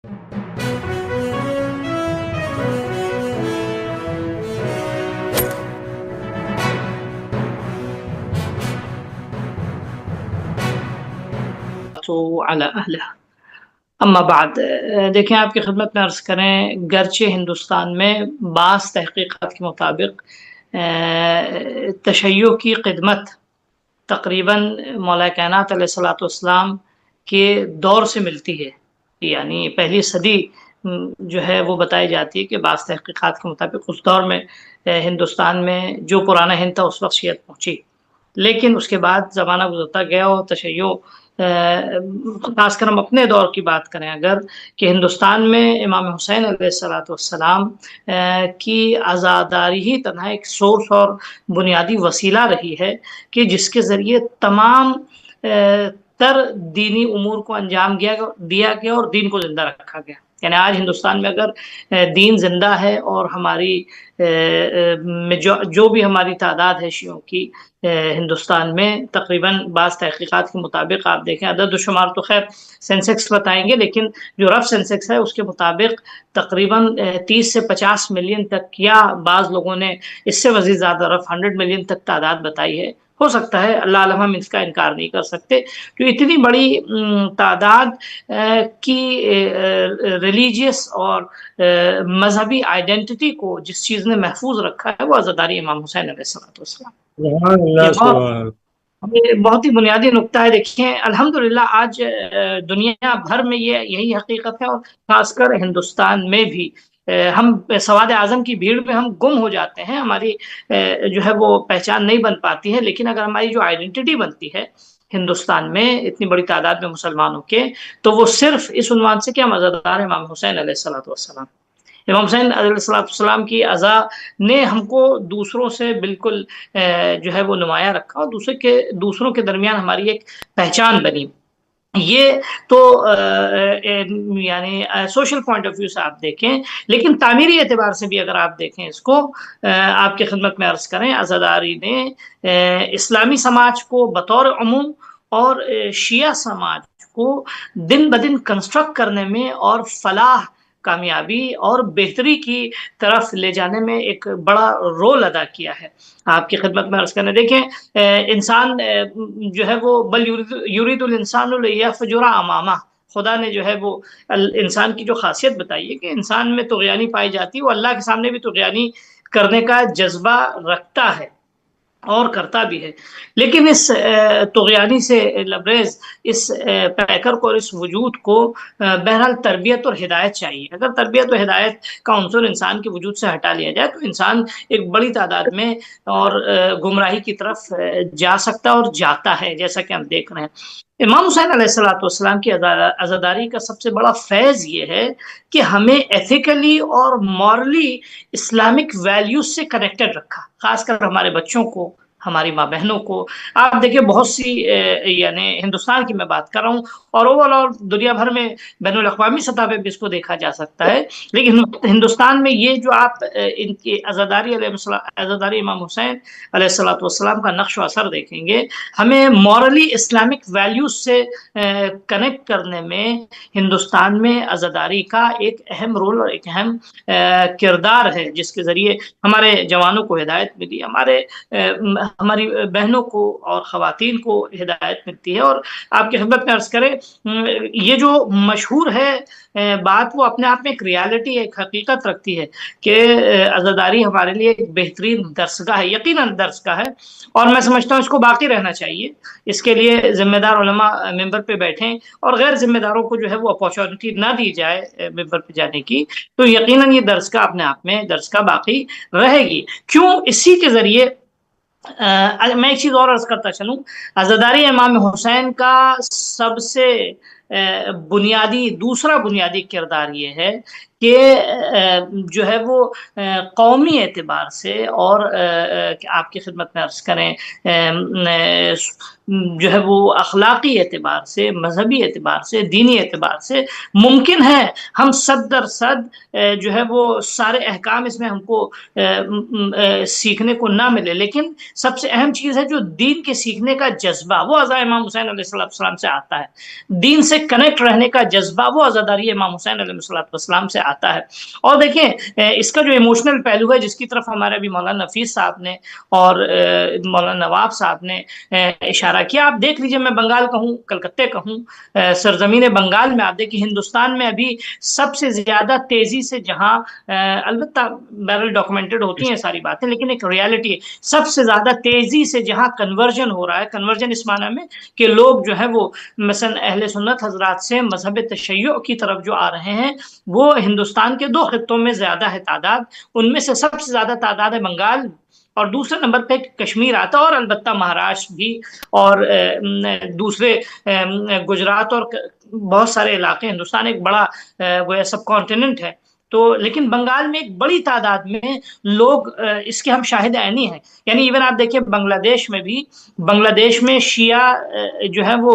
اما بعد، دیکھیں آپ کی خدمت میں عرض کریں، گرچہ ہندوستان میں بعض تحقیقات کے مطابق تشیع کی خدمت تقریباً مولا کائنات علیہ الصلوۃ والسلام کے دور سے ملتی ہے، یعنی پہلی صدی جو ہے وہ بتائی جاتی ہے کہ بعض تحقیقات کے مطابق اس دور میں ہندوستان میں جو پرانا ہند تھا اس وقت شیعت پہنچی، لیکن اس کے بعد زمانہ گزرتا گیا اور تشیع، خاص کر ہم اپنے دور کی بات کریں اگر، کہ ہندوستان میں امام حسین علیہ الصلوۃ والسلام کی عزاداری ہی تنہا ایک سورس اور بنیادی وسیلہ رہی ہے کہ جس کے ذریعے تمام تر دینی امور کو انجام دیا گیا اور دین کو زندہ رکھا گیا۔ یعنی آج ہندوستان میں اگر دین زندہ ہے اور ہماری جو بھی ہماری تعداد ہے شیعوں کی ہندوستان میں، تقریباً بعض تحقیقات کے مطابق آپ دیکھیں، عدد و شمار تو خیر سینسیکس بتائیں گے، لیکن جو رف سینسیکس ہے اس کے مطابق تقریباً 30 سے 50 ملین تک، یا بعض لوگوں نے اس سے مزید زیادہ رف 100 ملین تک تعداد بتائی ہے۔ ہو سکتا ہے، اللہ عالم، ہم اس کا انکار نہیں کر سکتے، جو اتنی بڑی تعداد کی ریلیجیس اور مذہبی آئیڈینٹی کو جس چیز نے محفوظ رکھا ہے وہ عزاداری امام حسین علیہ السلام۔ سبحان اللہ، سبحان یہ بہت ہی بنیادی نقطہ ہے۔ دیکھیں، الحمدللہ آج دنیا بھر میں یہی حقیقت ہے، اور خاص کر ہندوستان میں بھی ہم سواد اعظم کی بھیڑ میں ہم گم ہو جاتے ہیں، ہماری جو ہے وہ پہچان نہیں بن پاتی ہے، لیکن اگر ہماری جو آئیڈینٹی بنتی ہے ہندوستان میں اتنی بڑی تعداد میں مسلمانوں کے، تو وہ صرف اس عنوان سے کہ ہم عزادار امام حسین علیہ الصلوۃ والسلام۔ امام حسین علیہ السلام کی عزا نے ہم کو دوسروں سے بالکل جو ہے وہ نمایاں رکھا، اور دوسروں کے درمیان ہماری ایک پہچان بنی۔ یہ تو یعنی سوشل پوائنٹ آف ویو سے آپ دیکھیں، لیکن تعمیری اعتبار سے بھی اگر آپ دیکھیں اس کو، آپ کی خدمت میں عرض کریں، عزاداری نے اسلامی سماج کو بطور عموم اور شیعہ سماج کو دن بدن کنسٹرکٹ کرنے میں اور فلاح، کامیابی اور بہتری کی طرف لے جانے میں ایک بڑا رول ادا کیا ہے۔ آپ کی خدمت میں عرض کرنے، دیکھیں، انسان جو ہے وہ بل یرید الانسان لیفجر امامہ، خدا نے جو ہے وہ انسان کی جو خاصیت بتائی ہے کہ انسان میں طغیانی پائی جاتی ہے، وہ اللہ کے سامنے بھی طغیانی کرنے کا جذبہ رکھتا ہے اور کرتا بھی ہے، لیکن اس طغیانی سے لبریز اس پیکر کو اور اس وجود کو بہرحال تربیت اور ہدایت چاہیے۔ اگر تربیت اور ہدایت کا عنصر انسان کے وجود سے ہٹا لیا جائے تو انسان ایک بڑی تعداد میں اور گمراہی کی طرف جا سکتا اور جاتا ہے، جیسا کہ ہم دیکھ رہے ہیں۔ امام حسین علیہ الصلوۃ والسلام کی عزاداری کا سب سے بڑا فیض یہ ہے کہ ہمیں ایتھیکلی اور مورلی اسلامک ویلیوز سے کنیکٹڈ رکھا، خاص کر ہمارے بچوں کو، ہماری ماں بہنوں کو۔ آپ دیکھیں، بہت سی یعنی ہندوستان کی میں بات کر رہا ہوں، اور اوور آل دنیا بھر میں بین الاقوامی سطح پہ بھی اس کو دیکھا جا سکتا ہے، لیکن ہندوستان میں یہ جو آپ ان کی عزاداری امام حسین علیہ الصلوۃ والسلام کا نقش و اثر دیکھیں گے، ہمیں مورلی اسلامک ویلیوز سے کنیکٹ کرنے میں ہندوستان میں عزاداری کا ایک اہم رول اور ایک اہم کردار ہے، جس کے ذریعے ہمارے جوانوں کو ہدایت ملی، ہماری بہنوں کو اور خواتین کو ہدایت ملتی ہے۔ اور آپ کی خدمت میں عرض کریں، یہ جو مشہور ہے بات، وہ اپنے آپ میں ایک ریالٹی، ایک حقیقت رکھتی ہے کہ عزاداری ہمارے لیے ایک بہترین درسگاہ ہے، یقیناً درسگاہ ہے، اور میں سمجھتا ہوں اس کو باقی رہنا چاہیے۔ اس کے لیے ذمہ دار علماء ممبر پہ بیٹھیں، اور غیر ذمہ داروں کو جو ہے وہ اپارچونٹی نہ دی جائے ممبر پہ جانے کی، تو یقیناً یہ درسگاہ اپنے آپ میں درسگاہ باقی رہے گی۔ کیوں؟ اسی کے ذریعے میں ایک چیز اور عرض کرتا چلوں، عزاداری امام حسین کا سب سے دوسرا بنیادی کردار یہ ہے کہ جو ہے وہ قومی اعتبار سے اور آپ کی خدمت میں عرض کریں جو ہے وہ اخلاقی اعتبار سے، مذہبی اعتبار سے، دینی اعتبار سے ممکن ہے ہم صد در صد جو ہے وہ سارے احکام اس میں ہم کو سیکھنے کو نہ ملے، لیکن سب سے اہم چیز ہے جو دین کے سیکھنے کا جذبہ وہ عزا امام حسین علیہ السلام سے آتا ہے، دین سے کنیکٹ رہنے کا جذبہ وہ عزاداری امام حسین علیہ السلام سے آتا ہے۔ اور دیکھیں اس کا جو ایموشنل پہلو ہے جس کی طرف ہمارے ابھی مولانا نفیس صاحب نے اور مولانا نواب صاحب نے اشارہ کیا، آپ دیکھ لیجئے، میں بنگال کا ہوں، کلکتے کا ہوں، سرزمین بنگال میں آپ دیکھیں ہندوستان میں ابھی سب سے زیادہ تیزی سے جہاں البتہ بہرحال ڈاکومنٹڈ ہوتی ہیں ساری باتیں، لیکن ایک ریالٹی ہے، سب سے زیادہ تیزی سے جہاں کنورژن ہو رہا ہے، کنورژن اس معنی میں کہ لوگ جو ہے وہ مثلا اہل سنت حضرات سے مذہب تشیع کی طرف جو آ رہے ہیں، وہ ہندوستان کے 2 خطوں میں زیادہ ہے تعداد، ان میں سے سب سے زیادہ تعداد ہے بنگال اور دوسرے نمبر پہ کشمیر آتا ہے، اور البتہ مہاراشٹر بھی اور دوسرے گجرات اور بہت سارے علاقے، ہندوستان ایک بڑا گویا سب کانٹیننٹ ہے، تو لیکن بنگال میں ایک بڑی تعداد میں لوگ اس کے ہم شاہد عینی ہیں، یعنی ایون آپ دیکھیں بنگلہ دیش میں بھی، بنگلہ دیش میں شیعہ جو ہے وہ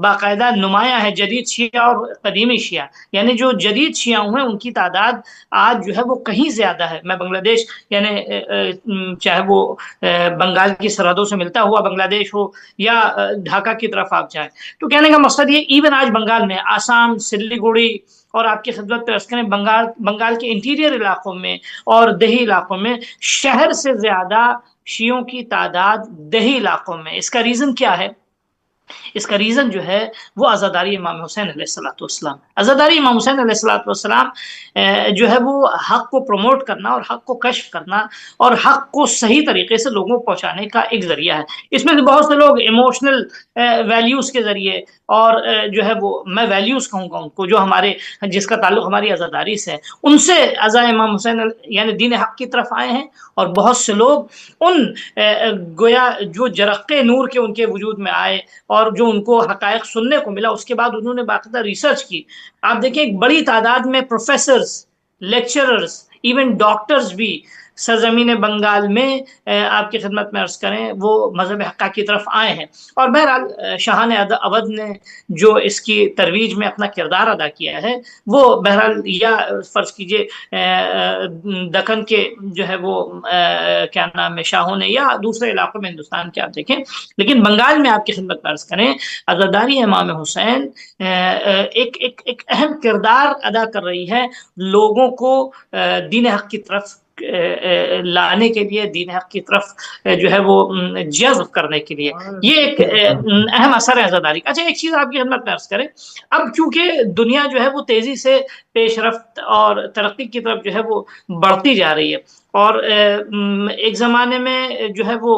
باقاعدہ نمایاں ہے، جدید شیعہ اور قدیمی شیعہ، یعنی جو جدید شیعہ ہیں ان کی تعداد آج جو ہے وہ کہیں زیادہ ہے، میں بنگلہ دیش یعنی چاہے وہ بنگال کی سرحدوں سے ملتا ہوا بنگلہ دیش ہو یا ڈھاکہ کی طرف آپ جائیں، تو کہنے کا مقصد یہ ایون آج بنگال میں آسام، سلی گوڑی اور آپ کی خدمت پیش کریں بنگال کے انٹیریئر علاقوں میں اور دیہی علاقوں میں شہر سے زیادہ شیعوں کی تعداد دیہی علاقوں میں، اس کا ریزن کیا ہے؟ اس کا ریزن جو ہے وہ عزاداری امام حسین علیہ الصلوۃ والسلام، عزاداری امام حسین علیہ الصلوۃ والسلام جو ہے وہ حق کو پروموٹ کرنا اور حق کو کشف کرنا اور حق کو صحیح طریقے سے لوگوں کو پہنچانے کا ایک ذریعہ ہے۔ اس میں سے بہت سے لوگ ایموشنل ویلیوز کے ذریعے اور جو ہے وہ میں ویلیوز کہوں گا ان کو جو ہمارے جس کا تعلق ہماری عزاداری سے ہے، ان سے عزا امام حسین یعنی دین حق کی طرف آئے ہیں، اور بہت سے لوگ ان گویا جو جرقے نور کے ان کے وجود میں آئے اور جو ان کو حقائق سننے کو ملا، اس کے بعد انہوں نے باقاعدہ ریسرچ کی۔ آپ دیکھیں ایک بڑی تعداد میں پروفیسرز، لیکچررز، ایون ڈاکٹرز بھی سرزمین بنگال میں آپ کی خدمت میں عرض کریں وہ مذہب حقہ کی طرف آئے ہیں، اور بہرحال شاہان اودھ نے جو اس کی ترویج میں اپنا کردار ادا کیا ہے وہ بہرحال یا فرض کیجئے دکن کے جو ہے وہ کیا نام ہے شاہوں نے یا دوسرے علاقوں میں ہندوستان کے آپ دیکھیں، لیکن بنگال میں آپ کی خدمت میں عرض کریں عزاداری امام حسین ایک اہم کردار ادا کر رہی ہے لوگوں کو دین حق کی طرف لانے کے لیے، دین حق کی طرف جو ہے وہ جذب کرنے کے لیے، یہ ایک اہم اثر ہے عزاداری کا۔ اچھا ایک چیز آپ کی خدمت میں عرض کریں، اب چونکہ دنیا جو ہے وہ تیزی سے پیش رفت اور ترقی کی طرف جو ہے وہ بڑھتی جا رہی ہے، اور ایک زمانے میں جو ہے وہ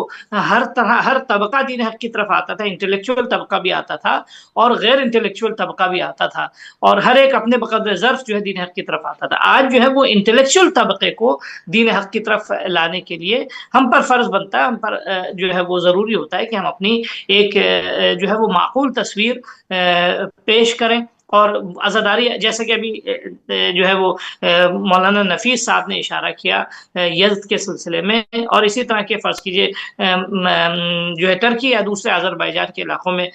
ہر طرح ہر طبقہ دین حق کی طرف آتا تھا، انٹلیکچوئل طبقہ بھی آتا تھا اور غیر انٹلیکچوئل طبقہ بھی آتا تھا، اور ہر ایک اپنے بقدر ظرف جو ہے دین حق کی طرف آتا تھا۔ آج جو ہے وہ انٹلیکچوئل طبقے کو دین حق کی طرف لانے کے لیے ہم پر فرض بنتا ہے، ہم پر جو ہے وہ ضروری ہوتا ہے کہ ہم اپنی ایک جو ہے وہ معقول تصویر پیش کریں، اور عزاداری جیسے کہ ابھی جو ہے وہ مولانا نفیس صاحب نے اشارہ کیا یزد کے سلسلے میں، اور اسی طرح کے فرض کیجئے جو ہے ترکی یا دوسرے آذربائیجان کے علاقوں میں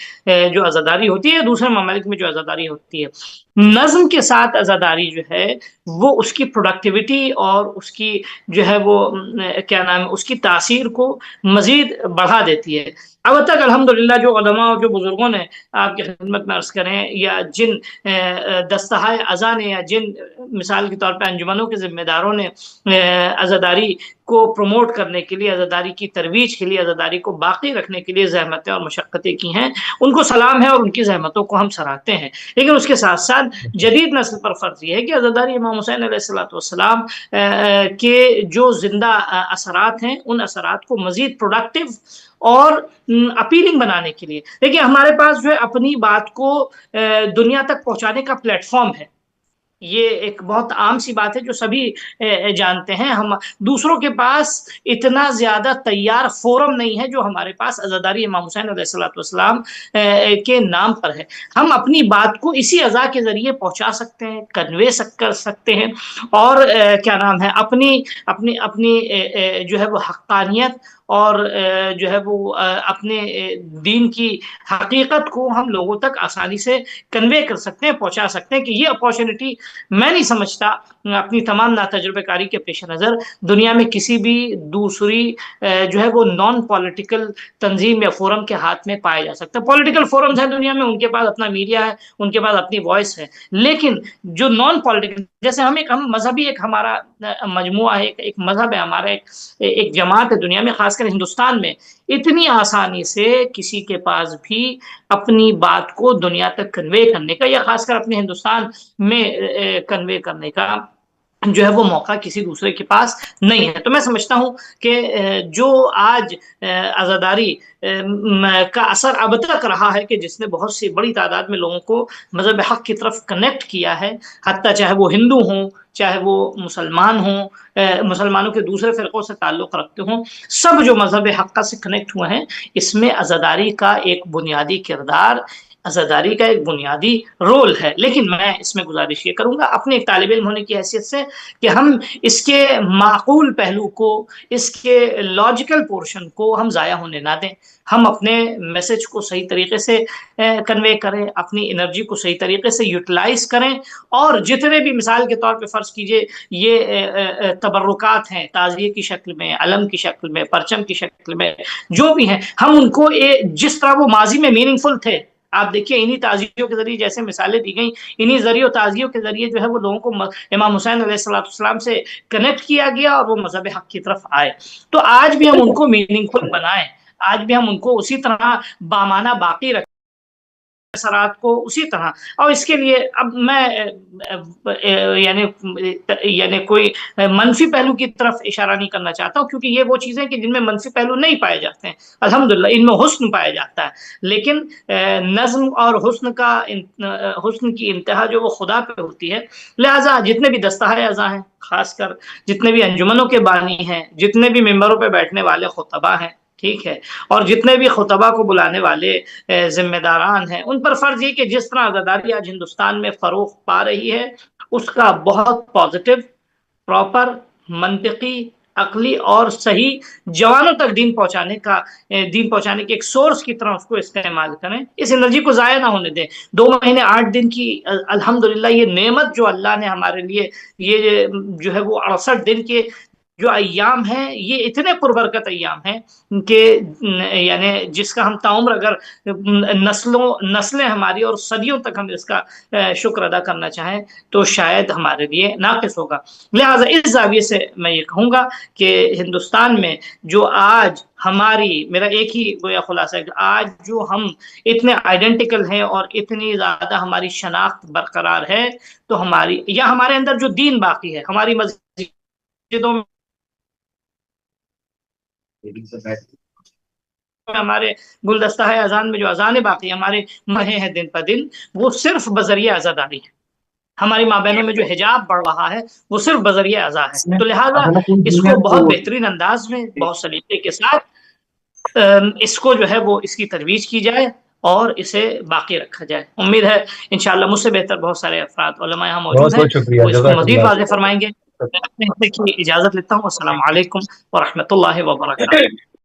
جو عزاداری ہوتی ہے، دوسرے ممالک میں جو عزاداری ہوتی ہے، نظم کے ساتھ عزاداری جو ہے وہ اس کی پروڈکٹیوٹی اور اس کی جو ہے وہ کیا نام ہے اس کی تاثیر کو مزید بڑھا دیتی ہے۔ اب تک الحمدللہ جو علماء اور جو بزرگوں نے آپ کی خدمت میں عرض کریں یا جن دستہائے عزا نے یا جن مثال کے طور پہ انجمنوں کے ذمہ داروں نے عزاداری کو پروموٹ کرنے کے لیے، عزاداری کی ترویج کے لیے، عزاداری کو باقی رکھنے کے لیے زحمتیں اور مشقتیں کی ہیں، ان کو سلام ہے اور ان کی زحمتوں کو ہم سراہتے ہیں، لیکن اس کے ساتھ ساتھ جدید نسل پر فرض یہ ہے کہ عزاداری امام حسین علیہ الصلوۃ والسلام کے جو زندہ اثرات ہیں ان اثرات کو مزید پروڈکٹیو اور اپیلنگ بنانے کے لیے دیکھیے ہمارے پاس جو ہے اپنی بات کو دنیا تک پہنچانے کا پلیٹ فارم ہے، یہ ایک بہت عام سی بات ہے جو سبھی جانتے ہیں. ہم دوسروں کے پاس اتنا زیادہ تیار فورم نہیں ہے جو ہمارے پاس عزاداری امام حسین علیہ الصلوۃ والسلام کے نام پر ہے. ہم اپنی بات کو اسی عزا کے ذریعے پہنچا سکتے ہیں، کنوے کر سکتے ہیں، اور کیا نام ہے، اپنی اپنی اپنی جو ہے وہ حقانیت اور جو ہے وہ اپنے دین کی حقیقت کو ہم لوگوں تک آسانی سے کنوے کر سکتے ہیں، پہنچا سکتے ہیں. کہ یہ اپارچونٹی میں نہیں سمجھتا اپنی تمام ناتجربہ کاری کے پیش نظر دنیا میں کسی بھی دوسری جو ہے وہ نان پولیٹیکل تنظیم یا فورم کے ہاتھ میں پایا جا سکتا ہے. پولیٹیکل فورمز ہیں دنیا میں، ان کے پاس اپنا میڈیا ہے، ان کے پاس اپنی وائس ہے، لیکن جو نان پولیٹیکل، جیسے ہم مذہبی ایک ہمارا مجموعہ ہے، ایک مذہب ہے ہمارا، ایک جماعت ہے دنیا میں، خاص کر ہندوستان میں، اتنی آسانی سے کسی کے پاس بھی اپنی بات کو دنیا تک کنوے کرنے کا، یا خاص کر اپنے ہندوستان میں کنوے کرنے کا جو ہے وہ موقع کسی دوسرے کے پاس نہیں ہے. تو میں سمجھتا ہوں کہ جو آج عزاداری کا اثر اب تک رہا ہے، کہ جس نے بہت سی بڑی تعداد میں لوگوں کو مذہب حق کی طرف کنیکٹ کیا ہے، حتیٰ چاہے وہ ہندو ہوں، چاہے وہ مسلمان ہوں، مسلمانوں کے دوسرے فرقوں سے تعلق رکھتے ہوں، سب جو مذہب حق سے کنیکٹ ہوئے ہیں، اس میں عزاداری کا ایک بنیادی کردار، عزاداری کا ایک بنیادی رول ہے. لیکن میں اس میں گزارش یہ کروں گا اپنے ایک طالب علم ہونے کی حیثیت سے، کہ ہم اس کے معقول پہلو کو، اس کے لاجیکل پورشن کو ہم ضائع ہونے نہ دیں. ہم اپنے میسج کو صحیح طریقے سے کنوے کریں، اپنی انرجی کو صحیح طریقے سے یوٹیلائز کریں، اور جتنے بھی مثال کے طور پہ فرض کیجئے یہ تبرکات ہیں تعزیے کی شکل میں، علم کی شکل میں، پرچم کی شکل میں، جو بھی ہیں، ہم ان کو جس طرح وہ ماضی میں میننگ فل تھے، آپ دیکھیے انہی تعزیوں کے ذریعے جیسے مثالیں دی گئیں، انہی ذریعوں تعزیوں کے ذریعے جو ہے وہ لوگوں کو امام حسین علیہ السلام سے کنیکٹ کیا گیا، اور وہ مذہب حق کی طرف آئے. تو آج بھی ہم ان کو میننگ فل بنائیں، آج بھی ہم ان کو اسی طرح بامانہ باقی رکھیں، اثرات کو اسی طرح. اور اس کے لیے اب میں یعنی کوئی منفی پہلو کی طرف اشارہ نہیں کرنا چاہتا ہوں، کیونکہ یہ وہ چیزیں کہ جن میں منفی پہلو نہیں پائے جاتے ہیں، الحمدللہ ان میں حسن پایا جاتا ہے. لیکن نظم اور حسن کی انتہا جو وہ خدا پہ ہوتی ہے. لہٰذا جتنے بھی دستہائے اعضاء ہیں، خاص کر جتنے بھی انجمنوں کے بانی ہیں، جتنے بھی ممبروں پہ بیٹھنے والے خطبہ ہیں، ٹھیک ہے، اور جتنے بھی خطبہ کو بلانے والے ذمہ داران ہیں، ان پر فرض یہ کہ جس طرح عزاداری آج ہندوستان میں فروغ پا رہی ہے، اس کا بہت پازیٹو، پراپر، منطقی، عقلی اور صحیح جوانوں تک دین پہنچانے کے ایک سورس کی طرح اس کو استعمال کریں. اس انرجی کو ضائع نہ ہونے دیں. 2 مہینے 8 دن کی الحمدللہ یہ نعمت جو اللہ نے ہمارے لیے، یہ جو ہے وہ 68 دن کے جو ایام ہیں، یہ اتنے پربرکت ایام ہیں کہ یعنی جس کا ہم تعمر اگر نسلیں ہماری اور صدیوں تک ہم اس کا شکر ادا کرنا چاہیں تو شاید ہمارے لیے ناقص ہوگا. لہٰذا اس زاویے سے میں یہ کہوں گا کہ ہندوستان میں جو آج میرا ایک ہی گویا خلاصہ ہے کہ آج جو ہم اتنے آئیڈینٹیکل ہیں اور اتنی زیادہ ہماری شناخت برقرار ہے، تو ہمارے اندر جو دین باقی ہے، ہماری مسجدوں میں، ہمارے گلدستہ ہے اذان میں جو اذانیں باقی ہمارے مہے ہیں دن پہ دن، وہ صرف بذریعہ عزاداری ہے. ہماری مابینوں میں جو حجاب بڑھ رہا ہے، وہ صرف بذریعہ عزا ہے. تو لہٰذا اس کو بہت بہترین انداز میں، بہت سلیقے کے ساتھ اس کو جو ہے وہ اس کی ترویج کی جائے اور اسے باقی رکھا جائے. امید ہے انشاءاللہ مجھ سے بہتر بہت سارے افراد علماء یہاں موجود ہیں، بہت شکریہ، وہ اس کو جزاک مزید اللہ. واضح فرمائیں گے. میں اپنے حصے کی اجازت لیتا ہوں. السلام علیکم ورحمۃ اللہ وبرکاتہ.